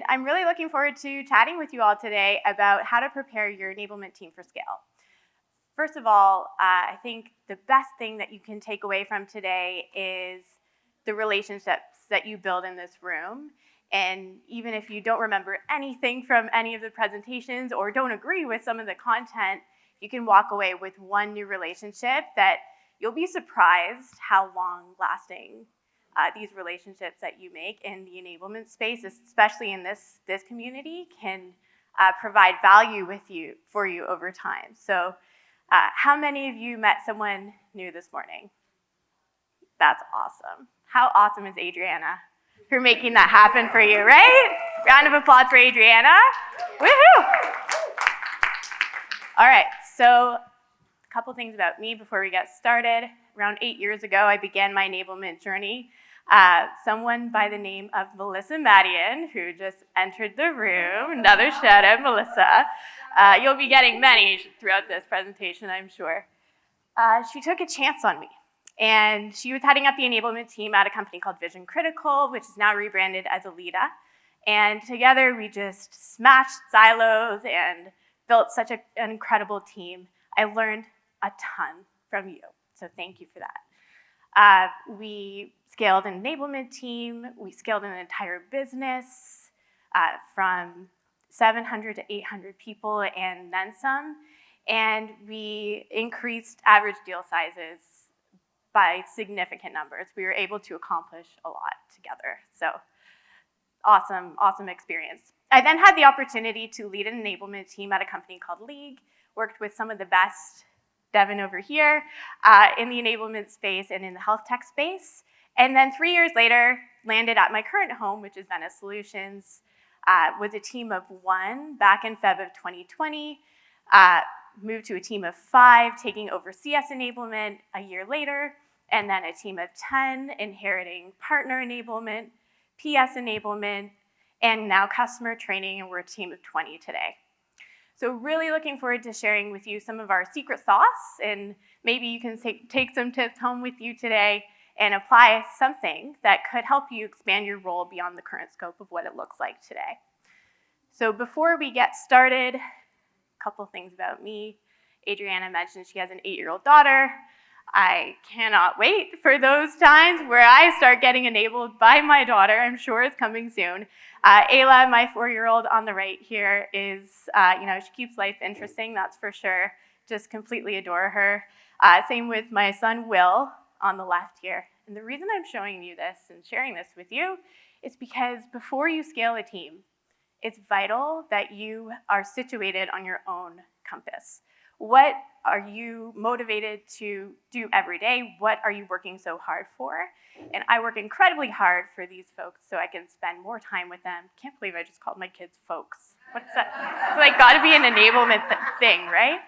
and I'm really looking forward to chatting with you all today about how to prepare your enablement team for scale. First of all, I think the best thing that you can take away from today is the relationships that you build in this room. And even if you don't remember anything from any of the presentations or don't agree with some of the content, you can walk away with one new relationship that you'll be surprised how long-lasting these relationships that you make in the enablement space, especially in this community, can provide value for you over time. So how many of you met someone new this morning? That's awesome. How awesome is Adriana for making that happen for you, right? Round of applause for Adriana. Woohoo! All right, so a couple things about me before we get started. Around 8 years ago, I began my enablement journey. Someone by the name of Melissa Madian, who just entered the room, another shout out, Melissa. You'll be getting many throughout this presentation, I'm sure. She took a chance on me. And she was heading up the enablement team at a company called Vision Critical, which is now rebranded as Alita. And together we just smashed silos and built such an incredible team. I learned a ton from you, so thank you for that. We scaled an enablement team. We scaled an entire business from 700 to 800 people and then some. And we increased average deal sizes by significant numbers. We were able to accomplish a lot together. So awesome, awesome experience. I then had the opportunity to lead an enablement team at a company called League, worked with some of the best, Devin over here, in the enablement space and in the health tech space. And then 3 years later, landed at my current home, which is Venice Solutions, was a team of 1 back in Feb of 2020, moved to a team of 5, taking over CS enablement a year later, and then a team of 10, inheriting partner enablement, PS enablement, and now customer training, and we're a team of 20 today. So really looking forward to sharing with you some of our secret sauce, and maybe you can take some tips home with you today and apply something that could help you expand your role beyond the current scope of what it looks like today. So before we get started, a couple things about me. Adriana mentioned she has an 8-year-old daughter. I cannot wait for those times where I start getting enabled by my daughter. I'm sure it's coming soon. Ayla, my 4-year-old on the right here, is, she keeps life interesting, that's for sure. Just completely adore her. Same with my son, Will, on the left here. And the reason I'm showing you this and sharing this with you is because before you scale a team, it's vital that you are situated on your own compass. What are you motivated to do every day? What are you working so hard for? And I work incredibly hard for these folks so I can spend more time with them. Can't believe I just called my kids folks. What's that? It's like gotta be an enablement thing, right?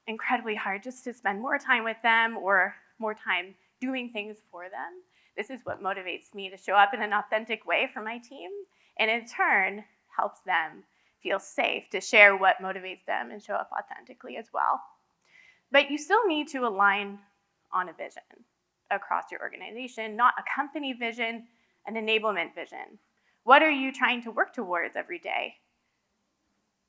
Incredibly hard just to spend more time with them or more time doing things for them. This is what motivates me to show up in an authentic way for my team, and in turn helps them feel safe to share what motivates them and show up authentically as well. But you still need to align on a vision across your organization, not a company vision, an enablement vision. What are you trying to work towards every day?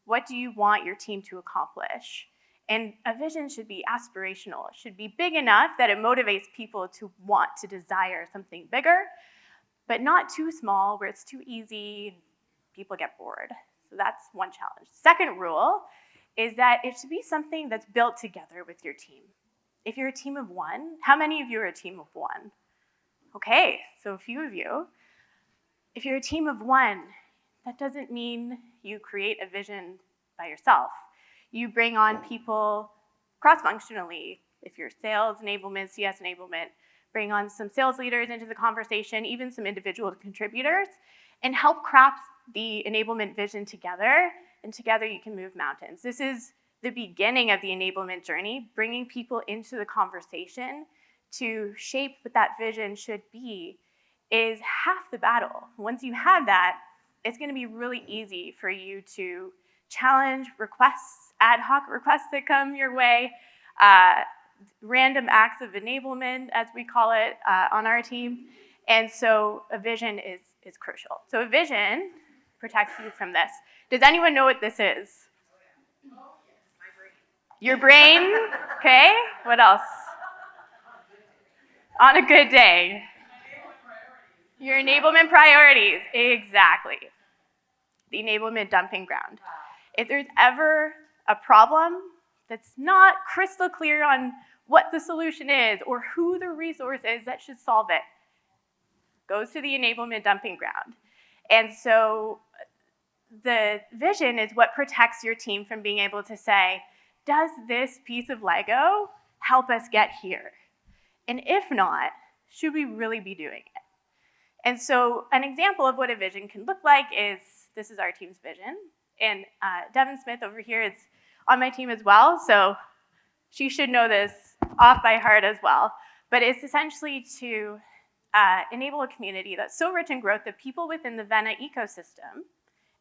What do you want your team to accomplish? And a vision should be aspirational. It should be big enough that it motivates people to want to desire something bigger, but not too small where it's too easy and people get bored. So that's one challenge. Second rule is that it should be something that's built together with your team. If you're a team of 1, how many of you are a team of 1? Okay, so a few of you. If you're a team of 1, that doesn't mean you create a vision by yourself. You bring on people cross-functionally. If you're sales enablement, CS enablement, bring on some sales leaders into the conversation, even some individual contributors, and help craft the enablement vision together, and together you can move mountains. This is the beginning of the enablement journey, bringing people into the conversation to shape what that vision should be is half the battle. Once you have that, it's gonna be really easy for you to challenge requests, ad hoc requests that come your way, random acts of enablement, as we call it on our team, And so a vision is crucial. So a vision protects you from this. Does anyone know what this is? Your brain, okay? What else? On a good day. Your enablement priorities, exactly. The enablement dumping ground. If there's ever a problem that's not crystal clear on what the solution is or who the resource is that should solve it, goes to the enablement dumping ground. And so the vision is what protects your team from being able to say, does this piece of Lego help us get here? And if not, should we really be doing it? And so an example of what a vision can look like is, this is our team's vision. And Devin Smith over here is on my team as well, so she should know this off by heart as well. But it's essentially to enable a community that's so rich in growth that people within the Venna ecosystem,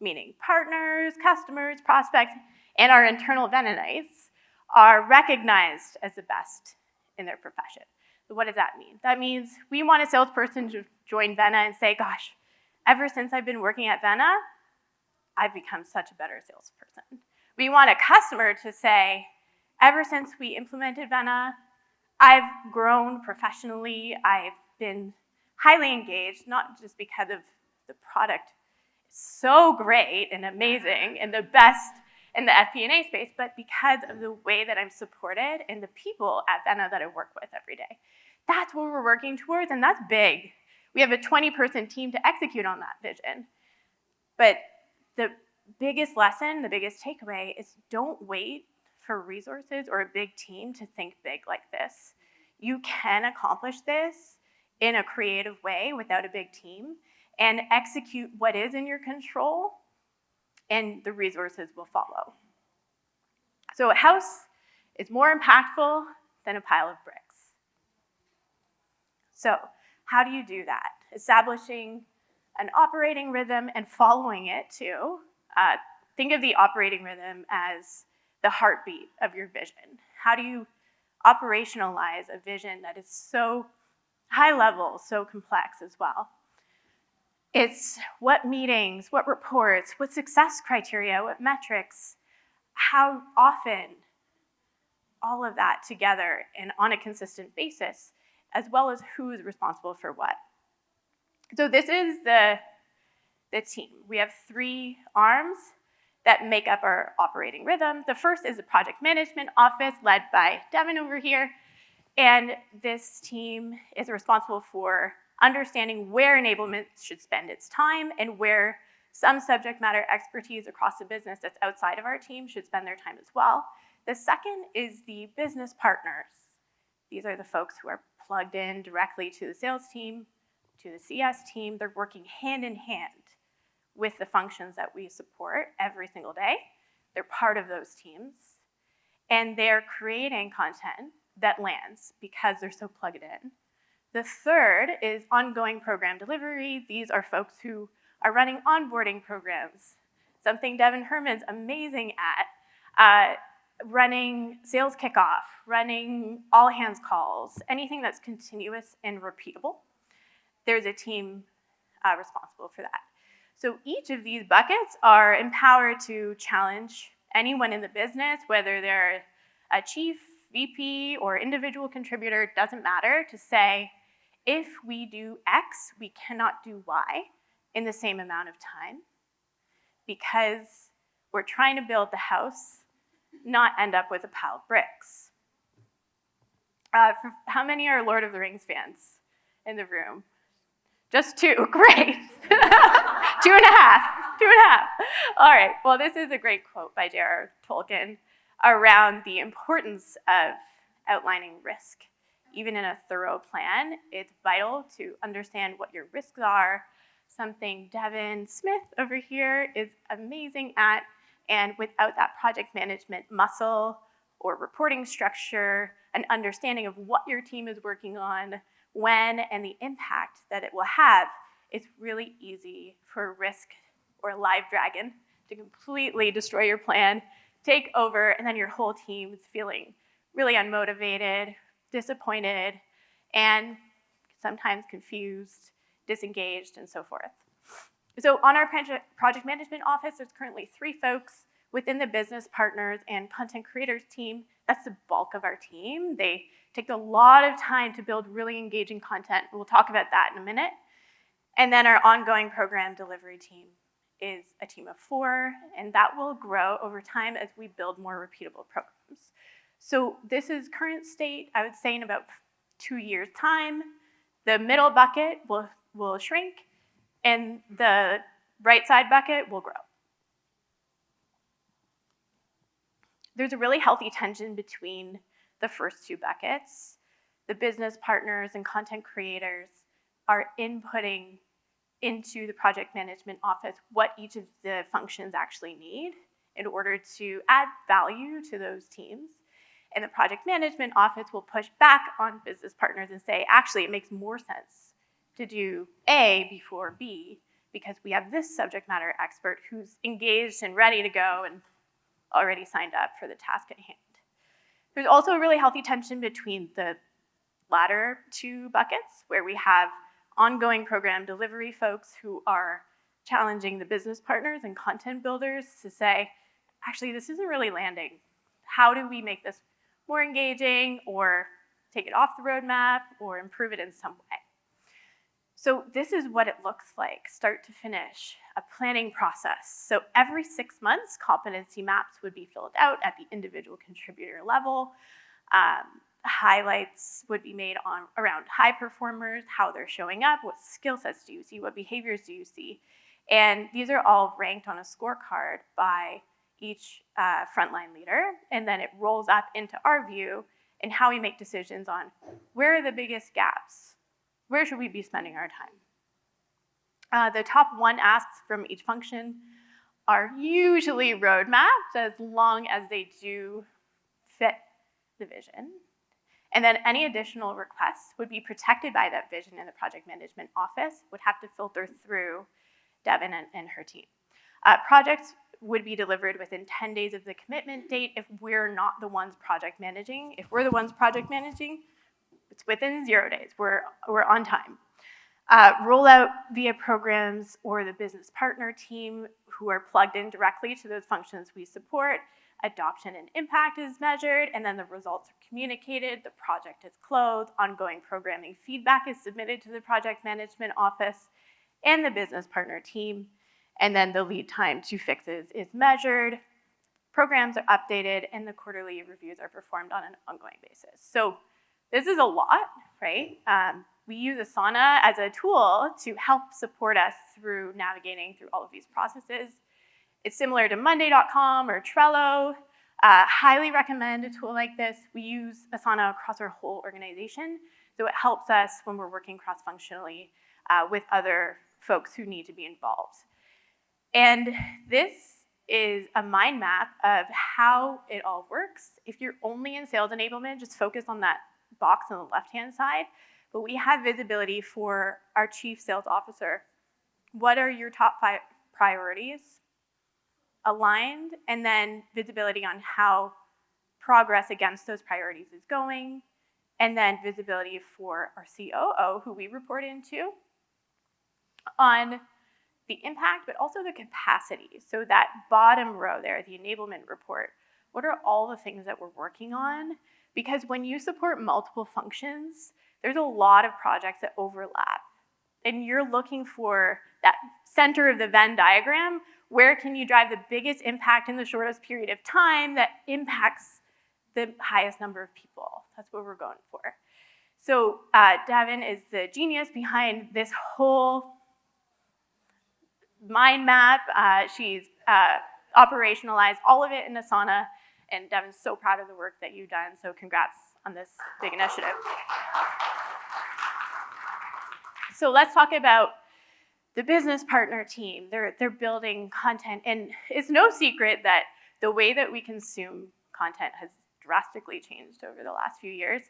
meaning partners, customers, prospects, and our internal Vennanites, are recognized as the best in their profession. So what does that mean? That means we want a salesperson to join Venna and say, gosh, ever since I've been working at Venna, I've become such a better salesperson. We want a customer to say, ever since we implemented Venna, I've grown professionally, I've been highly engaged, not just because of the product is so great and amazing and the best in the FP&A space, but because of the way that I'm supported and the people at Venna that I work with every day. That's what we're working towards, and that's big. We have a 20-person team to execute on that vision. But the biggest lesson, the biggest takeaway is don't wait for resources or a big team to think big like this. You can accomplish this in a creative way without a big team and execute what is in your control, and the resources will follow. So a house is more impactful than a pile of bricks. So how do you do that? Establishing an operating rhythm and following it too. Think of the operating rhythm as the heartbeat of your vision. How do you operationalize a vision that is so high level, so complex as well? It's what meetings, what reports, what success criteria, what metrics, how often, all of that together and on a consistent basis, as well as who's responsible for what. So this is the team. We have 3 arms that make up our operating rhythm. The first is the project management office led by Devin over here. And this team is responsible for understanding where enablement should spend its time and where some subject matter expertise across the business that's outside of our team should spend their time as well. The second is the business partners. These are the folks who are plugged in directly to the sales team, to the CS team. They're working hand in hand with the functions that we support every single day. They're part of those teams. And they're creating content that lands because they're so plugged in. The third is ongoing program delivery. These are folks who are running onboarding programs, something Devin Herman's amazing at, running sales kickoff, running all hands calls, anything that's continuous and repeatable. There's a team responsible for that. So each of these buckets are empowered to challenge anyone in the business, whether they're a chief, VP, or individual contributor, it doesn't matter, to say, if we do X, we cannot do Y in the same amount of time because we're trying to build the house, not end up with a pile of bricks. How many are Lord of the Rings fans in the room? Just 2, great. 2.5. All right, well, this is a great quote by J.R.R. Tolkien around the importance of outlining risk. Even in a thorough plan, it's vital to understand what your risks are, something Devin Smith over here is amazing at, and without that project management muscle or reporting structure, an understanding of what your team is working on, when, and the impact that it will have, it's really easy for risk or a live dragon to completely destroy your plan, take over, and then your whole team is feeling really unmotivated, disappointed, and sometimes confused, disengaged, and so forth. So on our project management office, there's currently 3 folks within the business partners and content creators team. That's the bulk of our team. They take a lot of time to build really engaging content. We'll talk about that in a minute. And then our ongoing program delivery team is a team of 4, and that will grow over time as we build more repeatable programs. So this is current state. I would say in about 2 years' time, the middle bucket will shrink, and the right side bucket will grow. There's a really healthy tension between the first 2 buckets. The business partners and content creators are inputting into the project management office what each of the functions actually need in order to add value to those teams. And the project management office will push back on business partners and say, actually, it makes more sense to do A before B because we have this subject matter expert who's engaged and ready to go and already signed up for the task at hand. There's also a really healthy tension between the latter 2 buckets where we have ongoing program delivery folks who are challenging the business partners and content builders to say, actually, this isn't really landing. How do we make this more engaging or take it off the roadmap or improve it in some way? So this is what it looks like, start to finish, a planning process. So every 6 months, competency maps would be filled out at the individual contributor level. Highlights would be made around high performers, how they're showing up, what skill sets do you see, what behaviors do you see. And these are all ranked on a scorecard by each frontline leader, and then it rolls up into our view and how we make decisions on where are the biggest gaps, where should we be spending our time. The top 1 asks from each function are usually roadmapped as long as they do fit the vision. And then any additional requests would be protected by that vision in the project management office, would have to filter through Devin and her team. Projects would be delivered within 10 days of the commitment date if we're not the ones project managing. If we're the ones project managing, it's within 0 days. We're on time. Rollout via programs or the business partner team who are plugged in directly to those functions we support. Adoption and impact is measured, and then the results are communicated, the project is closed, ongoing programming feedback is submitted to the project management office and the business partner team, and then the lead time to fixes is measured, programs are updated, and the quarterly reviews are performed on an ongoing basis. So this is a lot, right? We use Asana as a tool to help support us through navigating through all of these processes. It's similar to Monday.com or Trello. Highly recommend a tool like this. We use Asana across our whole organization, so it helps us when we're working cross-functionally with other folks who need to be involved. And this is a mind map of how it all works. If you're only in sales enablement, just focus on that box on the left-hand side. But we have visibility for our chief sales officer. What are your top 5 priorities? Aligned, and then visibility on how progress against those priorities is going, and then visibility for our COO, who we report into, on the impact, but also the capacity. So that bottom row there, the enablement report, what are all the things that we're working on? Because when you support multiple functions, there's a lot of projects that overlap. And you're looking for that center of the Venn diagram. Where can you drive the biggest impact in the shortest period of time that impacts the highest number of people? That's what we're going for. So Devin is the genius behind this whole mind map. She's operationalized all of it in Asana, and Devin's so proud of the work that you've done, so congrats on this big initiative. So let's talk about the business partner team. They're building content, and it's no secret that the way that we consume content has drastically changed over the last few years.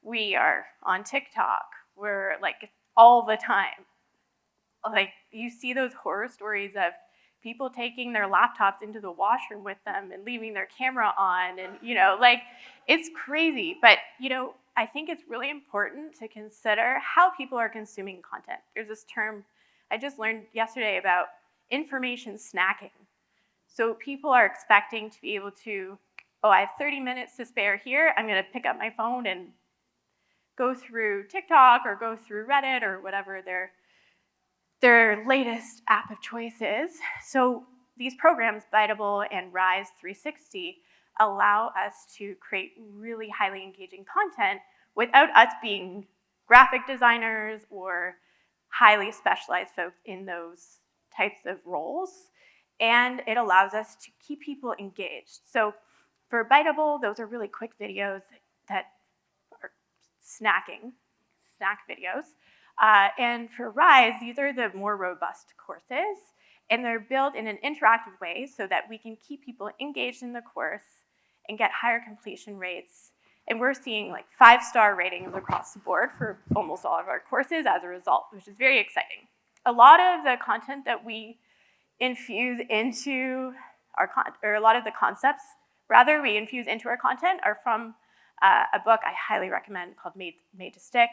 We are on TikTok. We're like all the time. Like you see those horror stories of people taking their laptops into the washroom with them and leaving their camera on, and like it's crazy. But I think it's really important to consider how people are consuming content. There's this term I just learned yesterday about information snacking. So people are expecting to be able to, oh, I have 30 minutes to spare here. I'm going to pick up my phone and go through TikTok or go through Reddit or whatever their latest app of choice is. So these programs, Biteable and Rise 360, allow us to create really highly engaging content without us being graphic designers or highly specialized folks in those types of roles. And it allows us to keep people engaged. So for Biteable, those are really quick videos that are snack videos. And for Rise, these are the more robust courses, and they're built in an interactive way so that we can keep people engaged in the course and get higher completion rates. And we're seeing like 5-star ratings across the board for almost all of our courses as a result, which is very exciting. A lot of the content that we infuse into a lot of the concepts, rather, we infuse into our content are from a book I highly recommend called Made to Stick.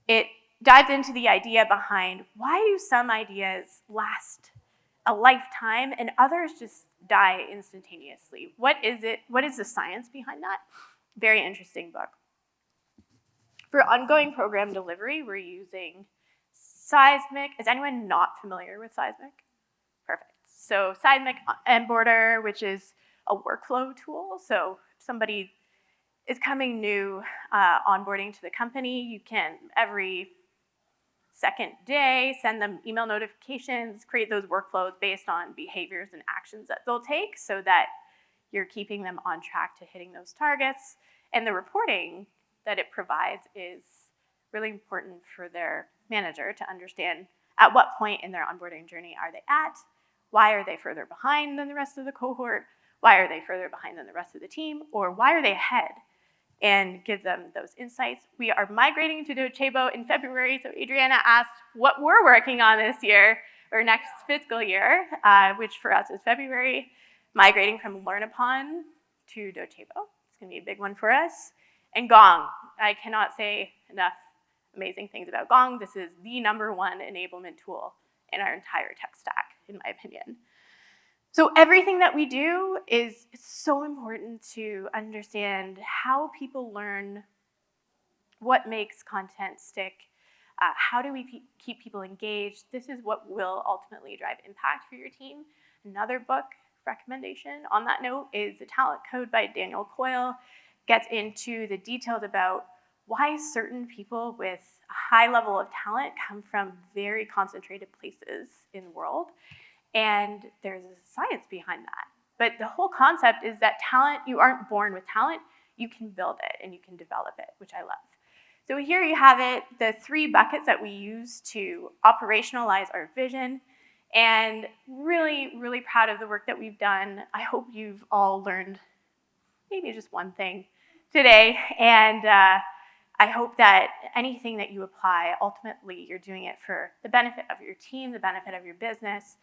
It dives into the idea behind why do some ideas last a lifetime and others just die instantaneously? What is it? What is the science behind that? Very interesting book. For ongoing program delivery, we're using Seismic. Is anyone not familiar with Seismic? Perfect. So Seismic Onboarder, which is a workflow tool. So if somebody is coming new onboarding to the company, you can every second day send them email notifications, create those workflows based on behaviors and actions that they'll take so that you're keeping them on track to hitting those targets. And the reporting that it provides is really important for their manager to understand at what point in their onboarding journey are they at, why are they further behind than the rest of the cohort, why are they further behind than the rest of the team, or why are they ahead, and give them those insights. We are migrating to Docebo in February, so Adriana asked what we're working on this year, or next fiscal year, which for us is February, migrating from Learn-Upon to Docebo. It's gonna be a big one for us. And Gong, I cannot say enough amazing things about Gong. This is the #1 enablement tool in our entire tech stack, in my opinion. So everything that we do is so important to understand how people learn, what makes content stick, how do we keep people engaged. This is what will ultimately drive impact for your team. Another book recommendation on that note is The Talent Code by Daniel Coyle. Gets into the details about why certain people with a high level of talent come from very concentrated places in the world. And there's a science behind that. But the whole concept is that talent, you aren't born with talent, you can build it and you can develop it, which I love. So here you have it, the 3 buckets that we use to operationalize our vision. And really, really proud of the work that we've done. I hope you've all learned maybe just one thing today. And I hope that anything that you apply, ultimately you're doing it for the benefit of your team, the benefit of your business.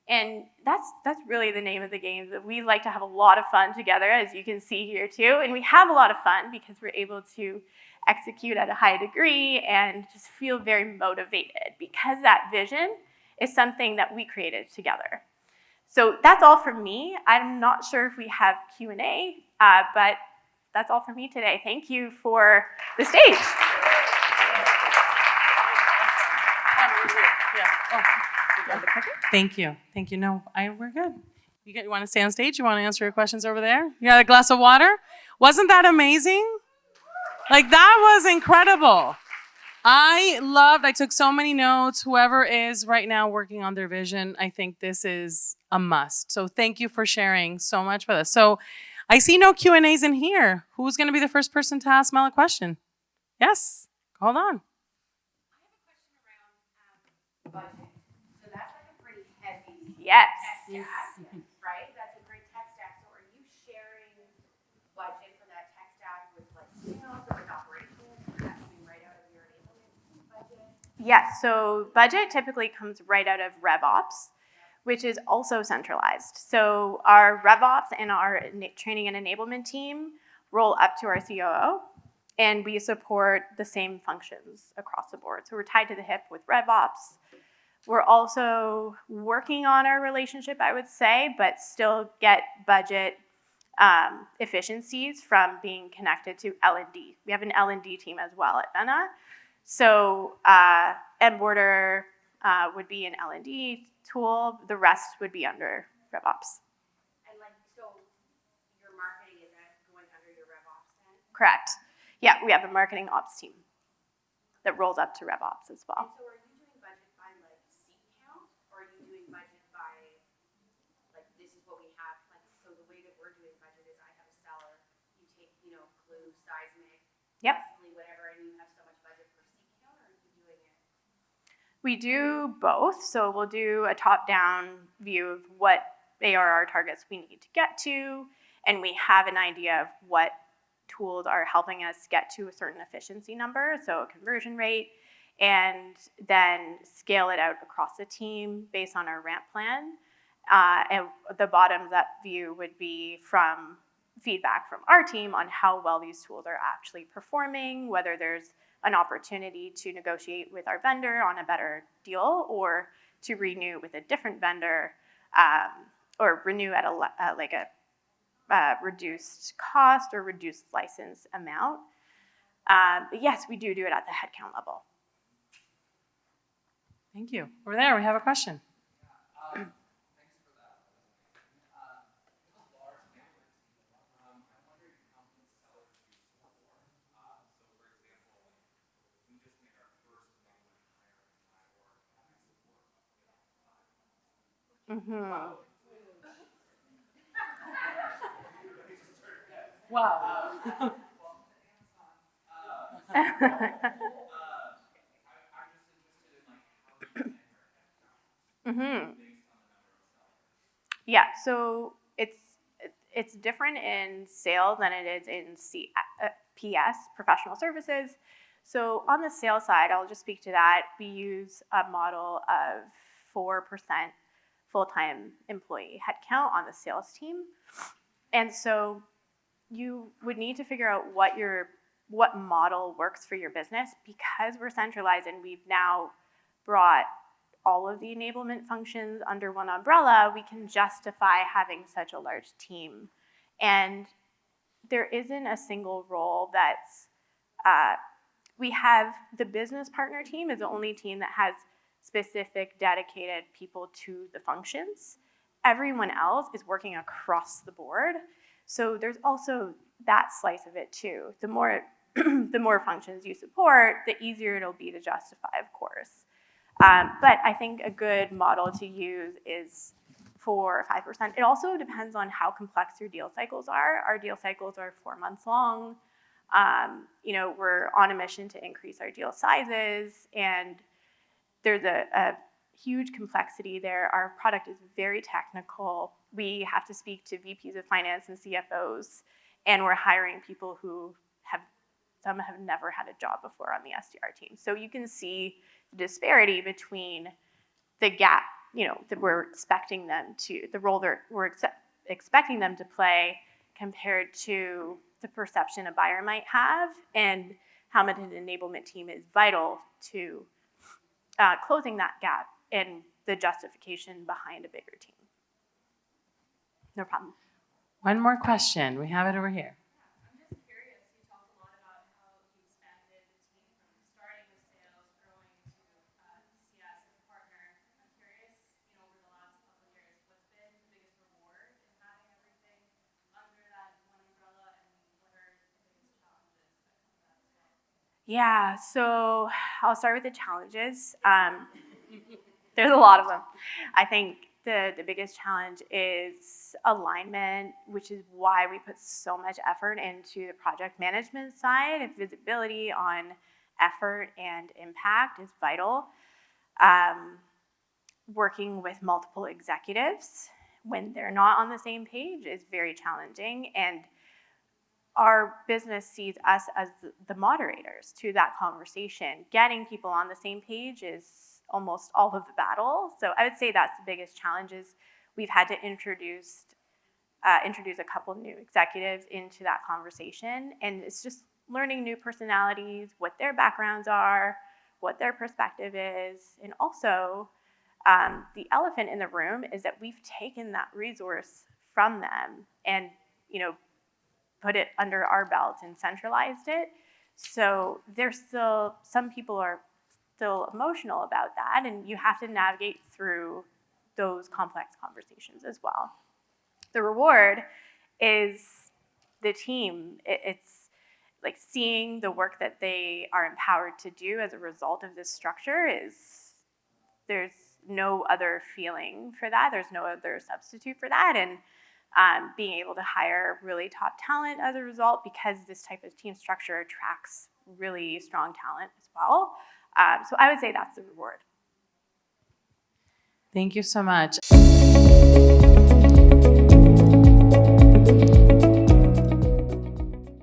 And that's really the name of the game. That we like to have a lot of fun together, as you can see here too. And we have a lot of fun because we're able to execute at a high degree and just feel very motivated because that vision is something that we created together. So that's all from me. I'm not sure if we have Q&A, but that's all from me today. Thank you for the stage. Thank you. Thank you. No, we're good. You want to stay on stage? You want to answer your questions over there? You got a glass of water? Wasn't that amazing? Like, that was incredible. I took so many notes. Whoever is right now working on their vision, I think this is a must. So thank you for sharing so much with us. So I see no Q&As in here. Who's going to be the first person to ask Mel a question? Yes, hold on. I have a question around budget. So that's like a pretty heavy Yes. tech stack, right? That's a great tech stack. So are you sharing budget for that tech stack with like sales or with operations? Is that coming right out of your enablement budget? Yes, so budget typically comes right out of RevOps, which is also centralized. So our RevOps and our training and enablement team roll up to our COO. And we support the same functions across the board. So we're tied to the hip with RevOps. We're also working on our relationship, I would say, but still get budget efficiencies from being connected to L&D. We have an L&D team as well at Vena. So Border would be an L&D tool. The rest would be under RevOps. And like, so your marketing, is that going under your RevOps then? Correct. Yeah, we have a marketing ops team that rolls up to RevOps as well. And so are you doing budget by like seat count, or are you doing budget by like this is what we have? Like, so the way that we're doing budget is I have a seller, you take, you know, glue, seismic, Yep. whatever, and you have so much budget per seat count, or are you doing it? We do both. So we'll do a top-down view of what ARR targets we need to get to, and we have an idea of what tools are helping us get to a certain efficiency number, so a conversion rate, and then scale it out across the team based on our ramp plan. And the bottoms-up view would be from feedback from our team on how well these tools are actually performing, whether there's an opportunity to negotiate with our vendor on a better deal or to renew with a different vendor or renew at a reduced cost or reduced license amount. But yes, we do it at the headcount level. Thank you. Over there, we have a question. Mm-hmm. Wow. Mm-hmm. Yeah, so it's different in sales than it is in PS, professional services. So on the sales side, I'll just speak to that. We use a model of 4% full-time employee headcount on the sales team. And so you would need to figure out what model works for your business. Because we're centralized and we've now brought all of the enablement functions under one umbrella, we can justify having such a large team. And there isn't a single role that's, we have the business partner team is the only team that has specific dedicated people to the functions. Everyone else is working across the board. So there's also that slice of it too. The more the more functions you support, the easier it'll be to justify, of course. But I think a good model to use is 4 or 5%. It also depends on how complex your deal cycles are. Our deal cycles are 4 months long. We're on a mission to increase our deal sizes, and there's a huge complexity there. Our product is very technical. We have to speak to VPs of finance and CFOs, and we're hiring people who some have never had a job before on the SDR team. So you can see the disparity between the gap, that we're expecting them to, the role that we're expecting them to play compared to the perception a buyer might have, and how much an enablement team is vital to closing that gap and the justification behind a bigger team. No problem. One more question. We have it over here. I'm just curious, you talked a lot about how you expanded the team from starting with sales, growing to CS as a partner. I'm curious, over the last couple of years, what's been the biggest reward in having everything under that one umbrella, and what are the biggest challenges that come with that as well? Yeah, so I'll start with the challenges. There's a lot of them. I think the biggest challenge is alignment, which is why we put so much effort into the project management side. If visibility on effort and impact is vital. Working with multiple executives when they're not on the same page is very challenging, and our business sees us as the moderators to that conversation. Getting people on the same page is almost all of the battle. So I would say that's the biggest challenge. Is we've had to introduce a couple new executives into that conversation, and it's just learning new personalities, what their backgrounds are, what their perspective is, and also the elephant in the room is that we've taken that resource from them and, put it under our belt and centralized it. So some people are still emotional about that, and you have to navigate through those complex conversations as well. The reward is the team. It's like seeing the work that they are empowered to do as a result of this structure there's no other feeling for that. There's no other substitute for that. And being able to hire really top talent as a result, because this type of team structure attracts really strong talent as well. So I would say that's the reward. Thank you so much.